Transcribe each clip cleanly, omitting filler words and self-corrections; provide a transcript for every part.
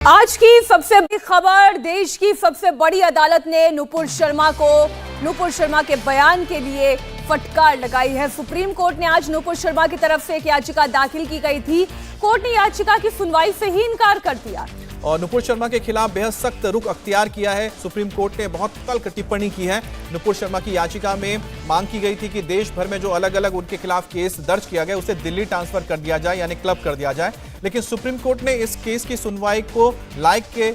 आज की सबसे बड़ी खबर, देश की सबसे बड़ी अदालत ने नुपुर शर्मा के बयान के लिए फटकार लगाई है। सुप्रीम कोर्ट ने आज नुपुर शर्मा की तरफ से एक याचिका दाखिल की गई थी। कोर्ट ने याचिका की सुनवाई से ही इनकार कर दिया और नुपुर शर्मा के खिलाफ बेहद सख्त रुख अख्तियार किया है। सुप्रीम कोर्ट ने बहुत तल्ख टिप्पणी की है। नुपुर शर्मा की याचिका में मांग की गई थी कि देश भर में जो अलग अलग उनके खिलाफ केस दर्ज किया गया उसे दिल्ली ट्रांसफर कर दिया जाए, यानी क्लब कर दिया जाए। लेकिन सुप्रीम कोर्ट ने इस केस की सुनवाई को लायक के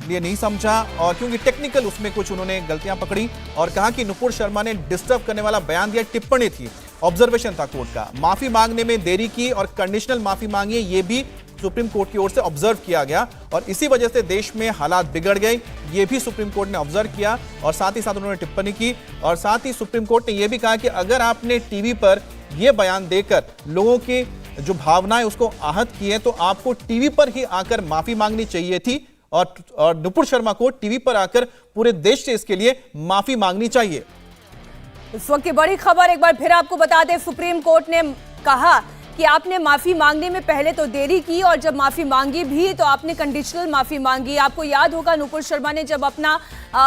लिए नहीं समझा और क्योंकि टेक्निकल उसमें कुछ उन्होंने गलतियां पकड़ी और कहा कि नुपुर शर्मा ने डिस्टर्ब करने वाला बयान दिया। टिप्पणी थी, ऑब्जर्वेशन था कोर्ट का। माफी मांगने में देरी की और कंडीशनल माफी मांगी, ये भी सुप्रीम कोर्ट की ओर से ऑब्जर्व किया गया और इसी वजह से देश में हालात बिगड़ गए, ये भी सुप्रीम कोर्ट ने ऑब्जर्व किया और साथ ही साथ उन्होंने टिप्पणी की। और साथ ही सुप्रीम कोर्ट ने यह भी कहा कि अगर आपने टीवी पर यह बयान देकर लोगों की जो भावनाएं उसको आहत की है तो आपको टीवी पर ही आकर माफी मांगनी चाहिए थी और नुपुर शर्मा को टीवी पर आकर पूरे देश से इसके लिए माफी मांगनी चाहिए। इस वक्त की बड़ी खबर एक बार फिर आपको बता दें, सुप्रीम कोर्ट ने कहा कि आपने माफी मांगने में पहले तो देरी की और जब माफी मांगी भी तो आपने कंडीशनल माफी मांगी। आपको याद होगा नुपुर शर्मा ने जब अपना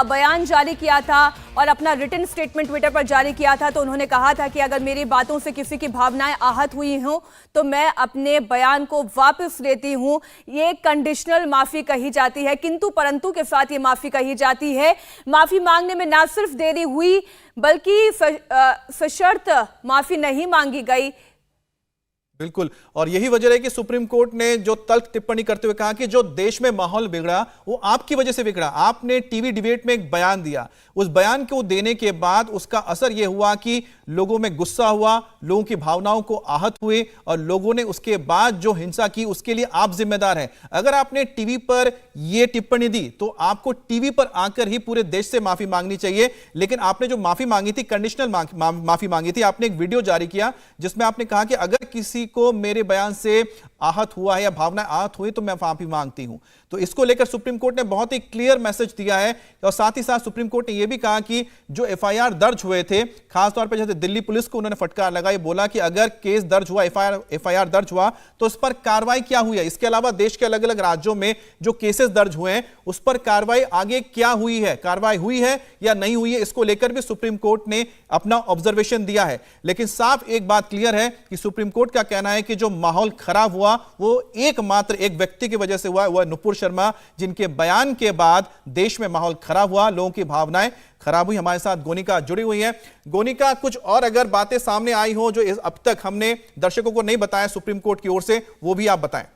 बयान जारी किया था और अपना रिटन स्टेटमेंट ट्विटर पर जारी किया था तो उन्होंने कहा था कि अगर मेरी बातों से किसी की भावनाएं आहत हुई हों तो मैं अपने बयान को वापस लेती हूं। ये कंडीशनल माफी कही जाती है, किंतु परंतु के साथ ये माफी कही जाती है। माफी मांगने में ना सिर्फ देरी हुई बल्कि सशर्त माफी नहीं मांगी गई। बिल्कुल, और यही वजह है कि सुप्रीम कोर्ट ने जो तल्ख टिप्पणी करते हुए कहा कि जो देश में माहौल बिगड़ा वो आपकी वजह से बिगड़ा। आपने टीवी डिबेट में एक बयान दिया, उस बयान को देने के बाद उसका असर यह हुआ कि लोगों में गुस्सा हुआ, लोगों की भावनाओं को आहत हुए और लोगों ने उसके बाद जो हिंसा की उसके लिए आप जिम्मेदार हैं। अगर आपने टीवी पर यह टिप्पणी दी तो आपको टीवी पर आकर ही पूरे देश से माफी मांगनी चाहिए। लेकिन आपने जो माफी मांगी थी, कंडीशनल माफी मांगी थी। आपने एक वीडियो जारी किया जिसमें आपने कहा कि अगर किसी को मेरे बयान से आहत हुआ है या भावना आहत हुई तो मैं माफी मांगती हूं। तो इसको लेकर सुप्रीम कोर्ट ने बहुत ही क्लियर मैसेज दिया है और साथ ही साथ सुप्रीम कोर्ट ने यह भी कहा कि जो एफआईआर दर्ज हुए थे, खासतौर पर जैसे दिल्ली पुलिस को उन्होंने फटकार लगाई, बोला कि अगर केस दर्ज हुआ, एफआईआर दर्ज हुआ तो उस पर कार्रवाई क्या हुई है। इसके अलावा देश के अलग अलग राज्यों में जो केसेस दर्ज हुए हैं उस पर कार्रवाई आगे क्या हुई है, कार्रवाई हुई है या नहीं हुई है, इसको लेकर भी सुप्रीम कोर्ट ने अपना ऑब्जर्वेशन दिया है। लेकिन साफ एक बात क्लियर है कि सुप्रीम कोर्ट का कहना है कि जो माहौल खराब हुआ वो एकमात्र एक व्यक्ति की वजह से हुआ, वह नुपुर शर्मा, जिनके बयान के बाद देश में माहौल खराब हुआ, लोगों की भावनाएं खराब हुई। हमारे साथ गोनिका जुड़ी हुई है। गोनिका, कुछ और अगर बातें सामने आई हो जो अब तक हमने दर्शकों को नहीं बताया सुप्रीम कोर्ट की ओर से, वो भी आप बताएं।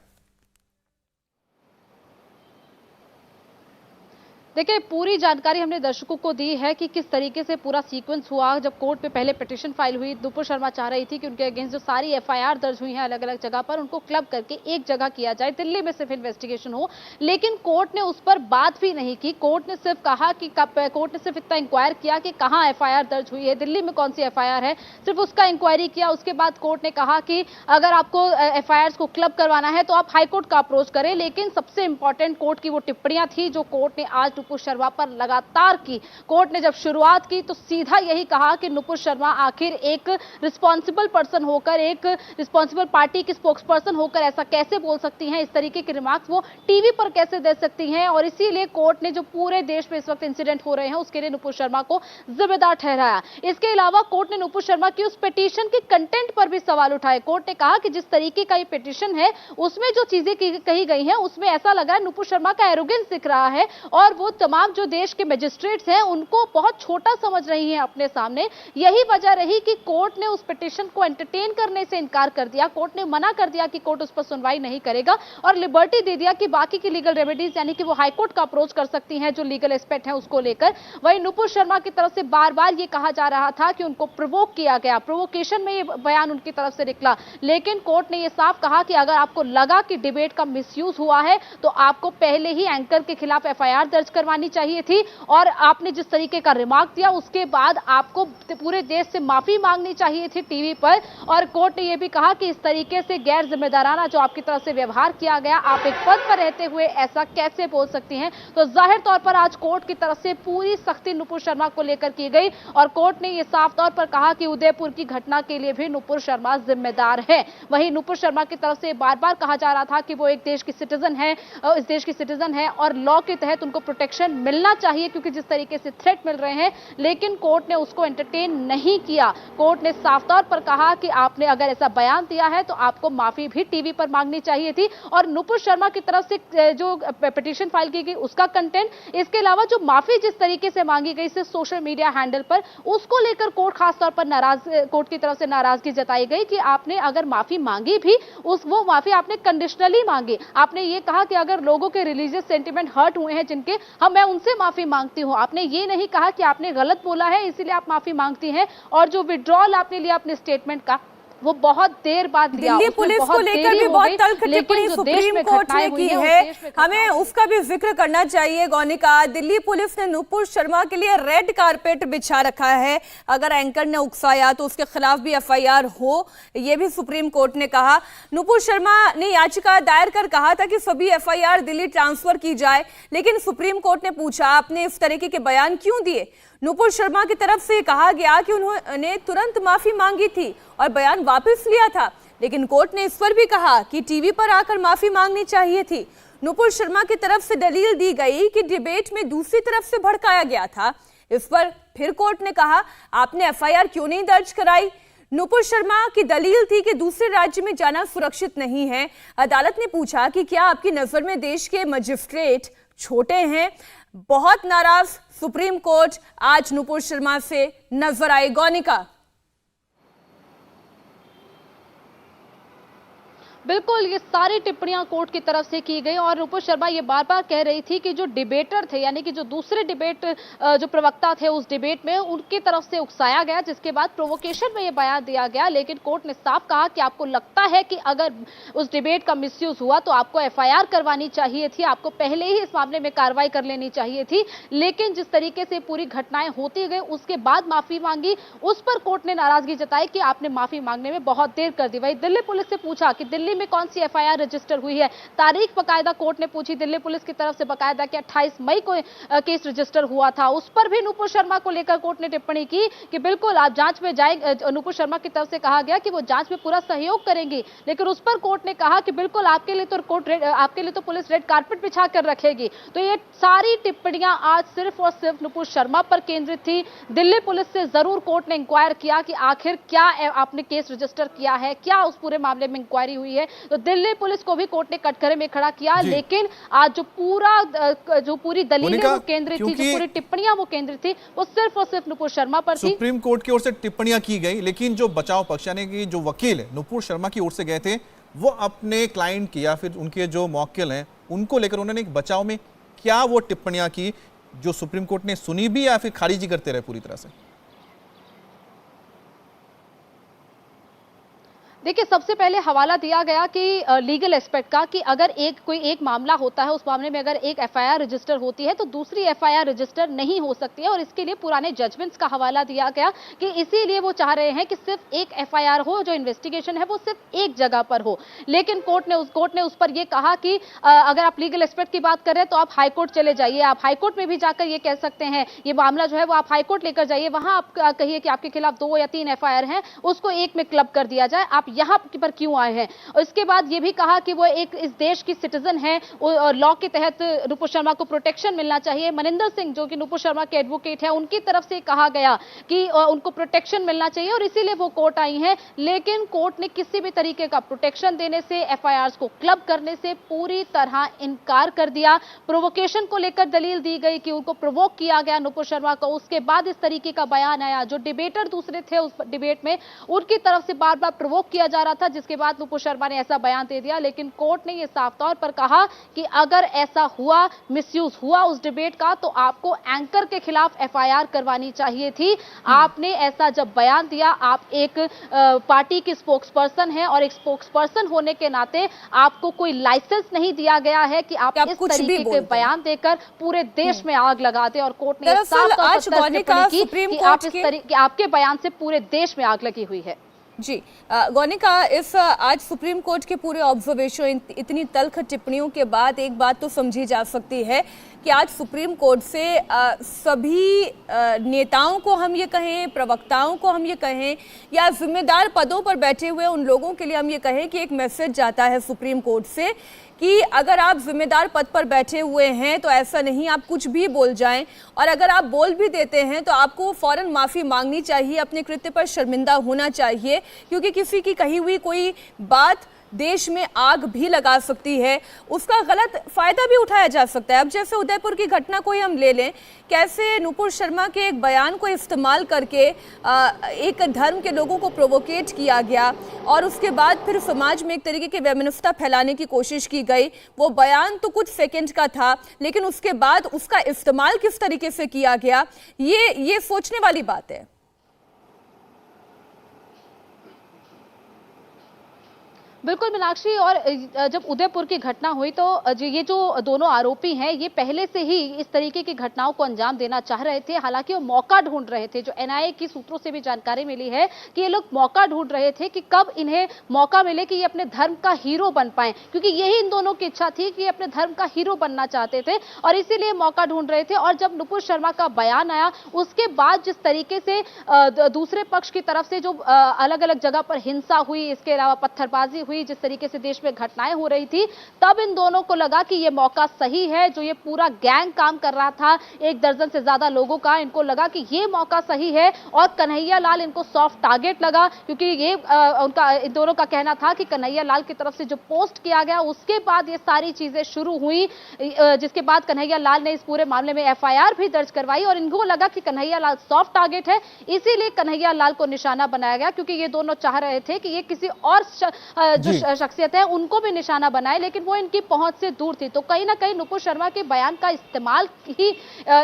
देखिए, पूरी जानकारी हमने दर्शकों को दी है कि किस तरीके से पूरा सीक्वेंस हुआ। जब कोर्ट में पहले पिटीशन फाइल हुई, नुपुर शर्मा चाह रही थी कि उनके अगेंस्ट जो सारी एफआईआर दर्ज हुई हैं अलग अलग जगह पर, उनको क्लब करके एक जगह किया जाए, दिल्ली में सिर्फ इन्वेस्टिगेशन हो। लेकिन कोर्ट ने उस पर बात भी नहीं की। कोर्ट ने सिर्फ कहा कि कोर्ट ने सिर्फ इतना इंक्वायर किया कि कहाँ एफआईआर दर्ज हुई है, दिल्ली में कौन सी एफआईआर है, सिर्फ उसका इंक्वायरी किया। उसके बाद कोर्ट ने कहा कि अगर आपको एफआईआर को क्लब करवाना है तो आप हाईकोर्ट का अप्रोच करें। लेकिन सबसे इंपॉर्टेंट कोर्ट की वो टिप्पणियां थी जो कोर्ट ने आज नुपुर शर्मा पर लगातार की। कोर्ट ने जब शुरुआत की तो सीधा यही कहा कि नुपुर शर्मा आखिर एक रिस्पॉन्सिबल पर्सन होकर, एक रिस्पॉन्सिबल पार्टी की स्पोक्सपर्सन होकर ऐसा कैसे बोल सकती हैं, इस तरीके के रिमार्क्स वो टीवी पर कैसे दे सकती हैं। और इसीलिए कोर्ट ने जो पूरे देश में इस वक्त इंसिडेंट हो रहे हैं उसके लिए नुपुर शर्मा को जिम्मेदार ठहराया। इसके अलावा कोर्ट ने नुपुर शर्मा की उस पिटीशन के कंटेंट पर भी सवाल उठाए। कोर्ट ने कहा कि जिस तरीके का ये पिटीशन है उसमें जो चीजें कही गई हैं उसमें ऐसा लगा है नुपुर शर्मा का एरोगेंस दिख रहा है और वो तमाम जो देश के मजिस्ट्रेट्स हैं उनको बहुत छोटा समझ रही हैं अपने सामने। यही वजह रही कि कोर्ट ने उस पिटीशन को एंटरटेन करने से इनकार कर दिया। कोर्ट ने मना कर दिया कि कोर्ट उस पर सुनवाई नहीं करेगा और लिबर्टी दे दिया कि बाकी की लीगल रेमेडीज यानी कि वो हाईकोर्ट का अप्रोच कर सकती हैं जो लीगल एस्पेक्ट है उसको लेकर। वहीं नुपुर शर्मा की तरफ से बार बार ये कहा जा रहा था कि उनको प्रोवोक किया गया, प्रोवोकेशन में ये बयान उनकी तरफ से निकला। लेकिन कोर्ट ने ये साफ कहा कि अगर आपको लगा कि डिबेट का मिसयूज हुआ है तो आपको पहले ही एंकर के खिलाफ एफआईआर दर्ज करवानी चाहिए थी, और आपने जिस तरीके का रिमार्क दिया उसके बाद आपको पूरे देश से माफी मांगनी चाहिए थी टीवी पर। और कोर्ट ने यह भी कहा कि इस तरीके से गैर जिम्मेदाराना जो आपकी तरफ से व्यवहार किया गया, आप एक पद पर रहते हुए ऐसा कैसे बोल सकती हैं। तो जाहिर तौर पर आज कोर्ट की तरफ से पूरी सख्ती नुपुर शर्मा को लेकर की गई, और कोर्ट ने यह साफ तौर पर कहा कि उदयपुर की घटना के लिए भी नुपुर शर्मा जिम्मेदार है। वहीं नुपुर शर्मा की तरफ से बार बार कहा जा रहा था कि वो एक देश की सिटीजन है, इस देश की सिटीजन है और लॉ के तहत उनको प्रोटेक्शन मिलना चाहिए, क्योंकि जिस तरीके से थ्रेट मिल रहे हैं। लेकिन कोर्ट ने उसको एंटरटेन नहीं किया। कोर्ट ने साफ तौर पर कहा कि आपने अगर ऐसा बयान दिया है तो आपको माफी भी टीवी पर मांगनी चाहिए थी। और नुपुर शर्मा की तरफ से जो पिटीशन फाइल की गई उसका कंटेंट, इसके अलावा जो माफी जिस तरीके से मांगी गई सिर्फ सोशल मीडिया हैंडल पर, उसको लेकर कोर्ट खासतौर पर कोर्ट की तरफ से नाराजगी जताई गई कि आपने अगर माफी मांगी भी वो माफी आपने कंडीशनली मांगी। आपने ये कहा कि अगर लोगों के रिलीजियस सेंटिमेंट हर्ट हुए हैं जिनके, मैं उनसे माफी मांगती हूं। आपने ये नहीं कहा कि आपने गलत बोला है इसीलिए आप माफी मांगती हैं। और जो विड्रॉल आपने लिया अपने स्टेटमेंट का, वो बहुत देर बाद लिया। दिल्ली पुलिस को लेकर भी बहुत तल्ख टिप्पणी सुप्रीम कोर्ट ने की है, हमें उसका भी जिक्र करना चाहिए। गौनिका, दिल्ली पुलिस ने नुपुर शर्मा के लिए रेड कारपेट बिछा रखा है। अगर एंकर ने उकसाया तो उसके खिलाफ भी एफआईआर हो, यह भी सुप्रीम कोर्ट ने कहा। नुपुर शर्मा ने याचिका दायर कर कहा था कि सभी एफआईआर दिल्ली ट्रांसफर की जाए, लेकिन सुप्रीम कोर्ट ने पूछा आपने इस तरीके के बयान क्यों दिए। नुपुर शर्मा की तरफ से कहा गया कि उन्होंने तुरंत माफी मांगी थी और बयान वापस लिया था, लेकिन कोर्ट ने इस पर भी कहा कि टीवी पर आकर माफी मांगनी चाहिए थी। नुपुर शर्मा की तरफ से दलील दी गई कि डिबेट में दूसरी तरफ से भड़काया गया था। इस पर फिर कोर्ट ने कहा आपने एफआईआर क्यों नहीं दर्ज कराई। नुपुर शर्मा की दलील थी कि दूसरे राज्य में जाना सुरक्षित नहीं है। अदालत ने पूछा कि क्या आपकी नजर में देश के मजिस्ट्रेट छोटे हैं। बहुत नाराज सुप्रीम कोर्ट आज नुपुर शर्मा से नजर आई। गौनिका, बिल्कुल, ये सारी टिप्पणियां कोर्ट की तरफ से की गई और नुपुर शर्मा ये बार बार कह रही थी कि जो डिबेटर थे, यानी कि जो दूसरे डिबेट जो प्रवक्ता थे उस डिबेट में, उनकी तरफ से उकसाया गया, जिसके बाद प्रोवोकेशन में ये बयान दिया गया। लेकिन कोर्ट ने साफ कहा कि आपको लगता है कि अगर उस डिबेट का मिसयूज हुआ तो आपको एफआईआर करवानी चाहिए थी, आपको पहले ही इस मामले में कार्रवाई कर लेनी चाहिए थी। लेकिन जिस तरीके से पूरी घटनाएं होती गई उसके बाद माफी मांगी, उस पर कोर्ट ने नाराजगी जताई कि आपने माफी मांगने में बहुत देर कर दी। वही दिल्ली पुलिस से पूछा कि दिल्ली में कौन सी एफआईआर रजिस्टर हुई है, तारीख बकायदा कोर्ट ने पूछी दिल्ली पुलिस की तरफ से बकायदा कि 28 मई को केस रजिस्टर हुआ था। उस पर भी नुपुर शर्मा को लेकर कोर्ट ने टिप्पणी की कि बिल्कुल आप जांच में जाएंगे। नुपुर शर्मा की तरफ से कहा गया कि वो जांच में पूरा सहयोग करेंगी, लेकिन उस पर कोर्ट ने कहा कि बिल्कुल आपके लिए तो पुलिस रेड कारपेट बिछा कर रखेगी। तो ये सारी टिप्पणियां आज सिर्फ और सिर्फ नुपुर शर्मा पर केंद्रित थी। दिल्ली पुलिस से जरूर कोर्ट ने इंक्वायर किया कि आखिर क्या आपने केस रजिस्टर किया है, क्या उस पूरे मामले में इंक्वायरी हुई है। तो दिल्ली पुलिस को भी कोर्ट ने कटघरे में खड़ा किया, लेकिन आज जो पूरी दलीलें वो केंद्रित थी, जो पूरी टिप्पणियां वो केंद्रित थी, वो सिर्फ और सिर्फ नुपुर शर्मा पर थी। सुप्रीम कोर्ट की ओर से टिप्पणियां की गई, लेकिन जो बचाव पक्ष यानी कि जो वकील नुपुर शर्मा की ओर से गए थे, वो अपने क्लाइंट की या फिर उनके जो मौकिल हैं उनको लेकर उन्होंने एक बचाव में क्या वो टिप्पणियां की जो सुप्रीम कोर्ट ने सुनी भी या फिर खारिज ही करते रहे पूरी तरह से। देखिए, सबसे पहले हवाला दिया गया कि लीगल एस्पेक्ट का, कि अगर कोई एक मामला होता है, उस मामले में अगर एक एफआईआर रजिस्टर होती है तो दूसरी एफआईआर रजिस्टर नहीं हो सकती है, और इसके लिए पुराने जजमेंट्स का हवाला दिया गया कि इसीलिए वो चाह रहे हैं कि सिर्फ एक एफआईआर हो, जो इन्वेस्टिगेशन है वो सिर्फ एक जगह पर हो। लेकिन कोर्ट ने उस पर यह कहा कि अगर आप लीगल एस्पेक्ट की बात कर रहे हैं तो आप हाईकोर्ट चले जाइए, आप हाईकोर्ट में भी जाकर ये कह सकते हैं, ये मामला जो है वो आप हाईकोर्ट लेकर जाइए, वहां आप कहिए कि आपके खिलाफ 2 या 3 एफआईआर हैं, उसको एक में क्लब कर दिया जाए, आप यहां पर क्यों आए हैं। और इसके बाद यह भी कहा कि वो एक इस देश की सिटीजन है, लॉ के तहत नुपुर शर्मा को प्रोटेक्शन मिलना चाहिए। मनिंदर सिंह जो कि नुपुर शर्मा के एडवोकेट है, उनकी तरफ से कहा गया कि उनको प्रोटेक्शन मिलना चाहिए और इसीलिए वो कोर्ट आई हैं। लेकिन कोर्ट ने किसी भी तरीके का प्रोटेक्शन देने से, एफआईआर को क्लब करने से पूरी तरह इनकार कर दिया। प्रोवोकेशन को लेकर दलील दी गई कि उनको प्रोवोक किया गया नुपुर शर्मा को, उसके बाद इस तरीके का बयान आया। जो डिबेटर दूसरे थे उस डिबेट में, उनकी तरफ से बार बार प्रोवोक किया किया जा रहा था, जिसके बाद नुपुर शर्मा ने ऐसा बयान दे दिया। लेकिन कोर्ट ने यह साफ तौर पर कहा कि अगर ऐसा हुआ, मिसयूज हुआ उस डिबेट का, तो आपको एंकर के खिलाफ एफआईआर करवानी चाहिए थी। आपने ऐसा जब बयान दिया, आप एक पार्टी की स्पोक्सपर्सन हैं और एक स्पोक्सपर्सन होने के नाते आपको कोई लाइसेंस नहीं दिया गया है कि आप इस तरीके के बयान देकर पूरे देश में आग लगा दे। और कोर्ट ने साफ तौर पर कि आप इस तरीके आपके बयान से पूरे देश में आग लगी हुई है। जी गौनिका, इस आज सुप्रीम कोर्ट के पूरे ऑब्जर्वेशन, इतनी तल्ख टिप्पणियों के बाद एक बात तो समझी जा सकती है कि आज सुप्रीम कोर्ट से सभी नेताओं को हम ये कहें, प्रवक्ताओं को हम ये कहें, या जिम्मेदार पदों पर बैठे हुए उन लोगों के लिए हम ये कहें कि एक मैसेज जाता है सुप्रीम कोर्ट से कि अगर आप जिम्मेदार पद पर बैठे हुए हैं तो ऐसा नहीं आप कुछ भी बोल जाएं, और अगर आप बोल भी देते हैं तो आपको फौरन माफ़ी मांगनी चाहिए, अपने कृत्य पर शर्मिंदा होना चाहिए, क्योंकि किसी की कही हुई कोई बात देश में आग भी लगा सकती है, उसका गलत फायदा भी उठाया जा सकता है। अब जैसे उदयपुर की घटना को ही हम ले लें, कैसे नुपुर शर्मा के एक बयान को इस्तेमाल करके एक धर्म के लोगों को प्रोवोकेट किया गया और उसके बाद फिर समाज में एक तरीके की वैमनस्यता फैलाने की कोशिश की गई। वो बयान तो कुछ सेकंड का था, लेकिन उसके बाद उसका इस्तेमाल किस तरीके से किया गया, ये सोचने वाली बात है। बिल्कुल मीनाक्षी, और जब उदयपुर की घटना हुई तो ये जो दोनों आरोपी हैं, ये पहले से ही इस तरीके की घटनाओं को अंजाम देना चाह रहे थे। हालांकि वो मौका ढूंढ रहे थे। जो एनआईए की सूत्रों से भी जानकारी मिली है कि ये लोग मौका ढूंढ रहे थे कि कब इन्हें मौका मिले कि ये अपने धर्म का हीरो बन पाए, क्योंकि यही इन दोनों की इच्छा थी कि ये अपने धर्म का हीरो बनना चाहते थे और इसीलिए मौका ढूंढ रहे थे। और जब नुपुर शर्मा का बयान आया, उसके बाद जिस तरीके से दूसरे पक्ष की तरफ से जो अलग अलग जगह पर हिंसा हुई, इसके अलावा पत्थरबाजी हुई, जिस तरीके से देश में घटनाएं हो रही थी, तब इन दोनों को लगा कि ये मौका सही है। जो ये पूरा गैंग काम कर रहा था, 1 दर्जन से ज्यादा लोगों का, इनको लगा कि ये मौका सही है और कन्हैया लाल इनको सॉफ्ट टारगेट लगा, क्योंकि ये इन दोनों का कहना था कि कन्हैया लाल की तरफ से जो पोस्ट किया गया, उसके बाद ये सारी चीजें शुरू हुई, जिसके बाद कन्हैया लाल ने इस पूरे मामले में एफआईआर भी दर्ज करवाई और इनको लगा कि कन्हैया लाल सॉफ्ट टारगेट है, इसीलिए कन्हैया लाल को निशाना बनाया गया, क्योंकि ये दोनों चाह रहे थे कि ये किसी और जो शख्सियत है उनको भी निशाना बनाए, लेकिन वो इनकी पहुंच से दूर थी। तो कहीं ना कहीं नुपुर शर्मा के बयान का इस्तेमाल ही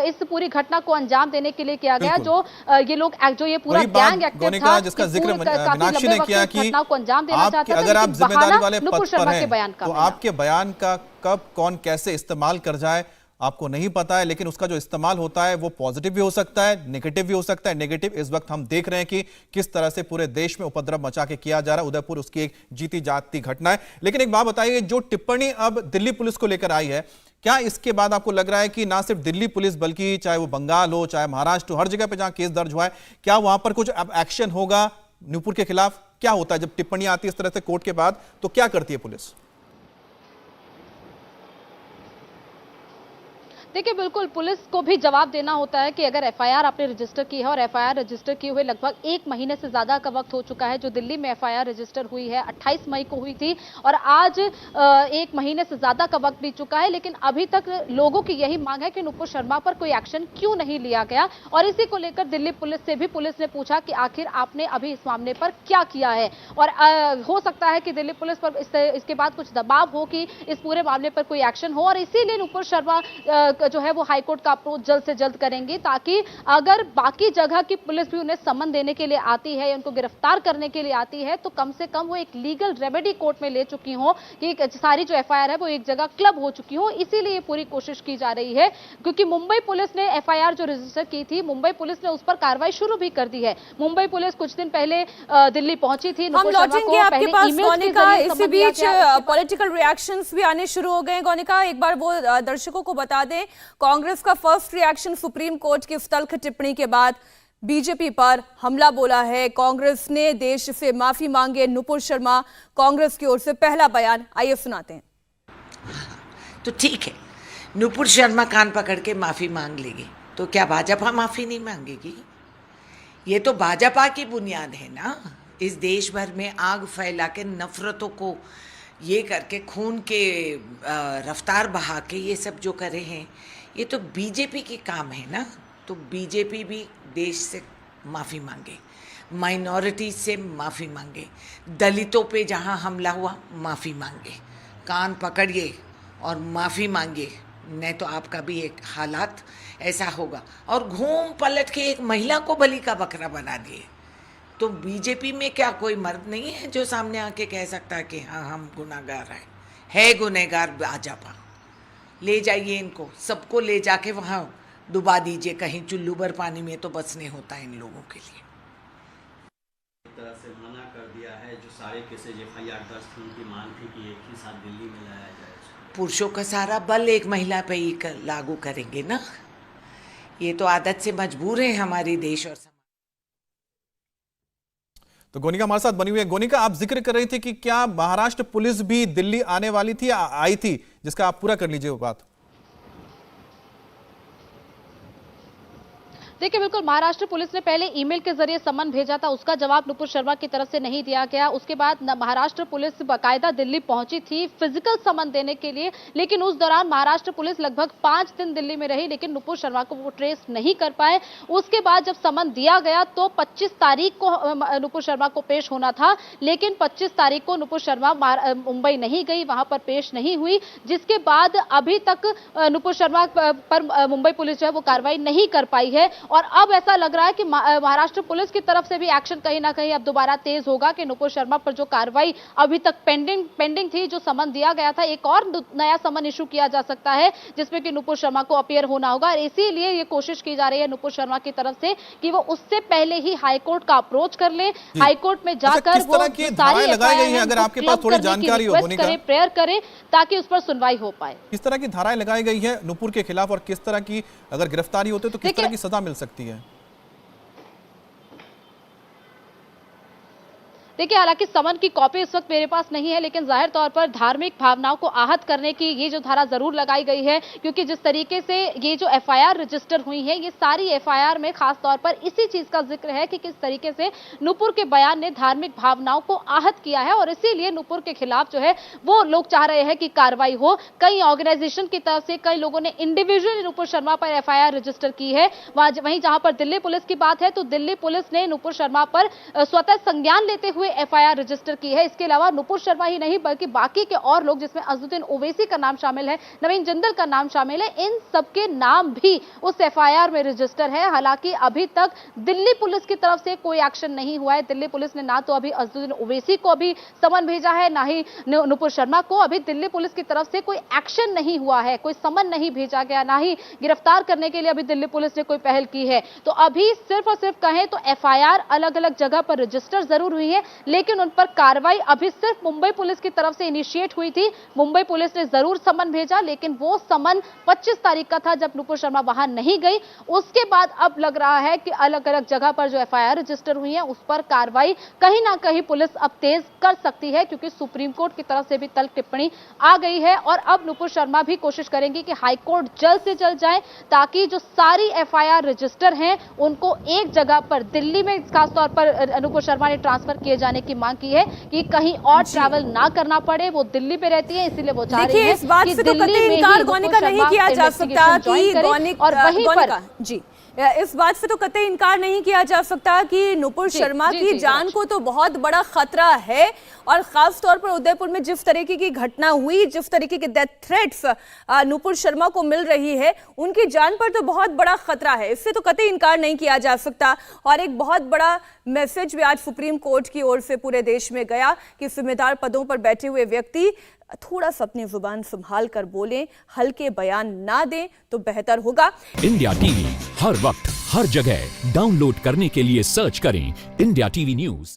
इस पूरी घटना को अंजाम देने के लिए किया गया। जो ये लोग, जो ये पूरा गैंग एक्टिव था, जिसका जिक्र मीनाक्षी ने किया कि घटना को अंजाम देना चाहता था, अगर आप जिम्मेदारी वाले नुपुर पद पर शर्मा के हैं बयान का, तो आपके बयान का कब कौन कैसे इस्तेमाल कर जाए आपको नहीं पता है, लेकिन उसका जो इस्तेमाल होता है वो पॉजिटिव भी हो सकता है, नेगेटिव भी हो सकता है। नेगेटिव इस वक्त हम देख रहे हैं कि किस तरह से पूरे देश में उपद्रव मचा के किया जा रहा है। उदयपुर उसकी एक जीती जागती घटना है। लेकिन एक बात बताइए, जो टिप्पणी अब दिल्ली पुलिस को लेकर आई है, क्या इसके बाद आपको लग रहा है कि ना सिर्फ दिल्ली पुलिस बल्कि चाहे वो बंगाल हो, चाहे महाराष्ट्र हो, हर जगह पे जहां केस दर्ज हुआ है, क्या वहां पर कुछ अब एक्शन होगा नुपुर के खिलाफ? क्या होता है जब टिप्पणी आती है इस तरह से कोर्ट के बाद, तो क्या करती है पुलिस? देखिए, बिल्कुल पुलिस को भी जवाब देना होता है कि अगर एफआईआर आपने रजिस्टर की है, और एफआईआर रजिस्टर किए हुए लगभग 1 महीने से ज्यादा का वक्त हो चुका है। जो दिल्ली में एफआईआर रजिस्टर हुई है 28 मई को हुई थी और आज 1 महीने से ज्यादा का वक्त बीत चुका है, लेकिन अभी तक लोगों की यही मांग है कि नुपुर शर्मा पर कोई एक्शन क्यों नहीं लिया गया। और इसी को लेकर दिल्ली पुलिस से भी पुलिस ने पूछा कि आखिर आपने अभी इस मामले पर क्या किया है, और हो सकता है कि दिल्ली पुलिस पर इसके बाद कुछ दबाव हो कि इस पूरे मामले पर कोई एक्शन हो, और इसीलिए नुपुर शर्मा जो है वो हाईकोर्ट का अप्रोच जल्द से जल्द करेंगे, ताकि अगर बाकी जगह की पुलिस भी उन्हें समन देने के लिए आती है या उनको गिरफ्तार करने के लिए आती है, तो कम से कम वो एक लीगल रेमेडी कोर्ट में ले चुकी हो कि सारी जो एफआईआर है वो एक जगह क्लब हो चुकी हो। इसीलिए ये पूरी कोशिश की जा रही है, क्योंकि मुंबई पुलिस ने एफआईआर जो रजिस्टर की थी, मुंबई पुलिस ने उस पर कार्रवाई शुरू भी कर दी है। मुंबई पुलिस कुछ दिन पहले दिल्ली पहुंची थी। हम लौटेंगे आपके पास गौनिका। इसी बीच पॉलिटिकल रिएक्शंस भी आने शुरू हो गए। गौनिका, एक बार वो दर्शकों को बता दें, कांग्रेस का फर्स्ट रिएक्शन सुप्रीम कोर्ट की तल्ख टिप्पणी के बाद बीजेपी पर हमला बोला है। कांग्रेस ने देश से माफी मांगे। नुपुर शर्मा, कांग्रेस की ओर से पहला बयान, आइए सुनाते हैं। तो ठीक है, नुपुर शर्मा कान पकड़ के माफी मांग लेगी, तो क्या भाजपा माफी नहीं मांगेगी? ये तो भाजपा की बुनियाद है ना, इस देश भर में आग फैला के, नफरतों को ये करके, खून के रफ्तार बहा के ये सब जो करे हैं, ये तो बीजेपी की काम है ना। तो बीजेपी भी देश से माफ़ी मांगे। माइनॉरिटीज से माफ़ी मांगे, दलितों पे जहाँ हमला हुआ माफ़ी मांगे, कान पकड़िए और माफ़ी मांगे, नहीं तो आपका भी एक हालात ऐसा होगा। और घूम पलट के एक महिला को बलि का बकरा बना दिए। तो बीजेपी में क्या कोई मर्द नहीं है जो सामने आके कह सकता है कि हाँ हम गुनाहगार हैं? है गुनहगार भाजपा। ले जाइए इनको, सबको ले जाके वहाँ डुबा दीजिए कहीं चुल्लू भर पानी में, तो बस नहीं होता इन लोगों के लिए। तरह से मना कर दिया है, जो सारे केसेज FIR दर्ज थी उनकी मांग थी कि एक ही साथ दिल्ली में लाया जाए। पुरुषों का सारा बल एक महिला पे ही लागू करेंगे ना, ये तो आदत से मजबूर है हमारी देश और समाज। तो गोनिका हमारे साथ बनी हुई है। गोनिका, आप जिक्र कर रही थी कि क्या महाराष्ट्र पुलिस भी दिल्ली आने वाली थी, आई थी, जिसका आप पूरा कर लीजिए वो बात। देखिए, बिल्कुल महाराष्ट्र पुलिस ने पहले ईमेल के जरिए सम्मन भेजा था, उसका जवाब नुपुर शर्मा की तरफ से नहीं दिया गया। उसके बाद महाराष्ट्र पुलिस बाकायदा दिल्ली पहुंची थी फिजिकल सम्मन देने के लिए, लेकिन उस दौरान महाराष्ट्र पुलिस लगभग 5 दिन दिल्ली में रही, लेकिन नुपुर शर्मा को वो ट्रेस नहीं कर पाए। उसके बाद जब सम्मन दिया गया तो 25 तारीख को नुपुर शर्मा को पेश होना था, लेकिन 25 तारीख को नुपुर शर्मा मुंबई नहीं गई, वहां पर पेश नहीं हुई, जिसके बाद अभी तक नुपुर शर्मा पर मुंबई पुलिस जो है वो कार्रवाई नहीं कर पाई है। और अब ऐसा लग रहा है कि महाराष्ट्र पुलिस की तरफ से भी एक्शन कहीं ना कहीं अब दोबारा तेज होगा कि नुपुर शर्मा पर जो कार्रवाई अभी तक पेंडिंग थी, जो समन दिया गया था, एक और नया समन इशू किया जा सकता है जिसमें कि नुपुर शर्मा को अपीयर होना होगा। और इसीलिए ये कोशिश की जा रही है नुपुर शर्मा की तरफ से कि वो उससे पहले ही हाईकोर्ट का अप्रोच कर ले, हाईकोर्ट में जाकर वो सारी अगर आपके पास थोड़ी जानकारी हो, प्रेयर करे ताकि उस पर सुनवाई हो पाए। किस तरह की धाराएं लगाई गई है नुपुर के खिलाफ और किस तरह की अगर गिरफ्तारी होते तो किस तरह की सजा मिल सकती है? देखिए, हालांकि समन की कॉपी इस वक्त मेरे पास नहीं है, लेकिन जाहिर तौर पर धार्मिक भावनाओं को आहत करने की ये जो धारा जरूर लगाई गई है, क्योंकि जिस तरीके से ये जो FIR रजिस्टर हुई है, ये सारी FIR में खास तौर पर इसी चीज का जिक्र है कि किस तरीके से नुपुर के बयान ने धार्मिक भावनाओं को आहत किया है, और इसीलिए नुपुर के खिलाफ जो है वो लोग चाह रहे हैं कि कार्रवाई हो। कई ऑर्गेनाइजेशन की तरफ से कई लोगों ने इंडिविजुअली नुपुर शर्मा पर FIR रजिस्टर की है। वहीं जहां पर दिल्ली पुलिस की बात है तो दिल्ली पुलिस ने नुपुर शर्मा पर स्वतः संज्ञान लेते हुए FIR रजिस्टर की है। इसके अलावा नुपुर शर्मा ही नहीं बल्कि बाकी के और लोग, जिसमें अज़ुद्दीन ओवैसी का नाम शामिल है, नवीन जिंदल का नाम शामिल है, इन सबके नाम भी उस FIR में रजिस्टर है। हालांकि अभी तक दिल्ली पुलिस की तरफ से कोई एक्शन नहीं हुआ है। दिल्ली पुलिस ने ना तो अभी अज़ुद्दीन ओवैसी को अभी समन भेजा है, ना ही नुपुर शर्मा को। अभी दिल्ली पुलिस की तरफ से कोई एक्शन नहीं हुआ है, कोई समन नहीं भेजा गया, ना ही गिरफ्तार करने के लिए अभी दिल्ली पुलिस ने कोई पहल की है। तो अभी सिर्फ और सिर्फ कहें तो FIR अलग अलग जगह पर रजिस्टर जरूर हुई है, लेकिन उन पर कार्रवाई अभी सिर्फ मुंबई पुलिस की तरफ से इनिशिएट हुई थी। मुंबई पुलिस ने जरूर समन भेजा, लेकिन वो समन 25 तारीख का था जब नुपुर शर्मा वहां नहीं गई। उसके बाद अब लग रहा है कि अलग अलग जगह पर जो FIR रजिस्टर हुई है उस पर कार्रवाई कहीं ना कहीं पुलिस अब तेज कर सकती है, क्योंकि सुप्रीम कोर्ट की तरफ से भी तल्ख टिप्पणी आ गई है। और अब नुपुर शर्मा भी कोशिश करेंगी कि हाईकोर्ट जल्द से जल्द जाए, ताकि जो सारी FIR रजिस्टर हैं उनको एक जगह पर दिल्ली में खासतौर पर नुपुर शर्मा ने ट्रांसफर किए जाने की मांग की है कि कहीं और ट्रैवल ना करना पड़े। वो दिल्ली पे रहती है, इसीलिए वो चाह रही है इस बात से तो कतई इनकार गोनिका नहीं किया जा सकता कि और वहीं पर जी इस बात से तो कतई इनकार नहीं किया जा सकता कि नुपुर शर्मा की जान को तो बहुत बड़ा खतरा है। और खास तौर पर उदयपुर में जिस तरीके की घटना हुई, जिस तरीके के डेथ थ्रेट्स नुपुर शर्मा को मिल रही है, उनकी जान पर तो बहुत बड़ा खतरा है, इससे तो कतई इनकार नहीं किया जा सकता। और एक बहुत बड़ा मैसेज भी आज सुप्रीम कोर्ट की ओर से पूरे देश में गया कि जिम्मेदार पदों पर बैठे हुए व्यक्ति थोड़ा सा अपनी जुबान संभाल कर बोलें, हल्के बयान ना दें तो बेहतर होगा। इंडिया टीवी हर वक्त हर जगह डाउनलोड करने के लिए सर्च करें इंडिया टीवी न्यूज़।